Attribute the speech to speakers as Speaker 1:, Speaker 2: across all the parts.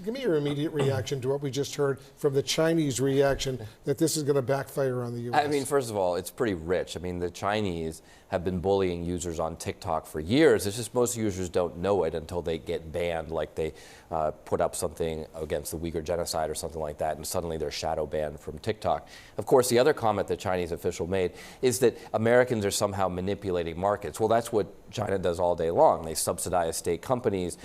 Speaker 1: Give me your immediate reaction to what we just heard from the Chinese reaction that this is going to backfire on the U.S.
Speaker 2: I mean, first of all, it's pretty rich. I mean, the Chinese have been bullying users on TikTok for years. It's just most users don't know it until they get banned, like they put up something against the Uyghur genocide or something like that, and suddenly they're shadow banned from TikTok. Of course, the other comment the Chinese official made is that Americans are somehow manipulating markets. Well, that's what China does all day long. They subsidize state companies.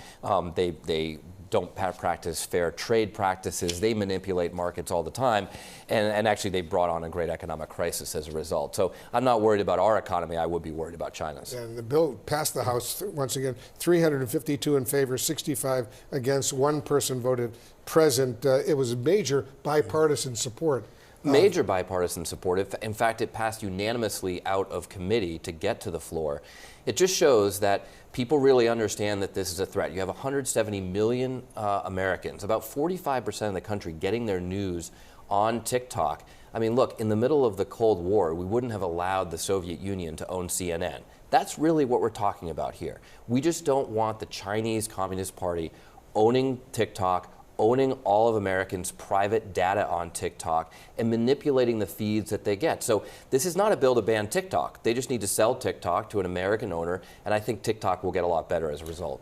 Speaker 2: They don't practice fair trade practices. They manipulate markets all the time. And actually, they brought on a great economic crisis as a result. So I'm not worried about our economy. I would be worried about China's.
Speaker 1: And the bill passed the House, once again, 352 in favor, 65 against. One person voted present. It was major bipartisan support.
Speaker 2: Major bipartisan support. In fact, it passed unanimously out of committee to get to the floor. It just shows that people really understand that this is a threat. You have 170 million Americans, about 45% of the country, getting their news on TikTok. I mean, look, in the middle of the Cold War, we wouldn't have allowed the Soviet Union to own CNN. That's really what we're talking about here. We just don't want the Chinese Communist Party owning TikTok, owning all of Americans' private data on TikTok and manipulating the feeds that they get. So this is not a bill to ban TikTok. They just need to sell TikTok to an American owner, and I think TikTok will get a lot better as a result.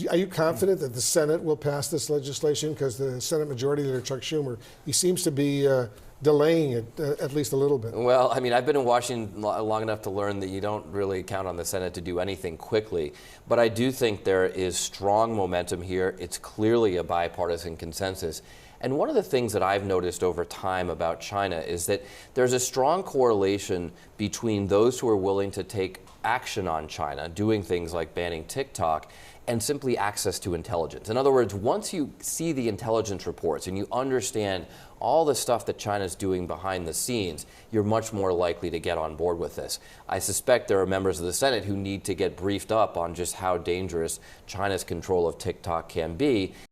Speaker 1: Are you confident that the Senate will pass this legislation? Because the Senate Majority Leader, Chuck Schumer, he seems to be delaying it at least a little bit.
Speaker 2: Well, I mean, I've been in Washington long enough to learn that you don't really count on the Senate to do anything quickly. But I do think there is strong momentum here. It's clearly a bipartisan consensus. And one of the things that I've noticed over time about China is that there's a strong correlation between those who are willing to take action on China, doing things like banning TikTok, and simply access to intelligence. In other words, once you see the intelligence reports and you understand all the stuff that China's doing behind the scenes, you're much more likely to get on board with this. I suspect there are members of the Senate who need to get briefed up on just how dangerous China's control of TikTok can be.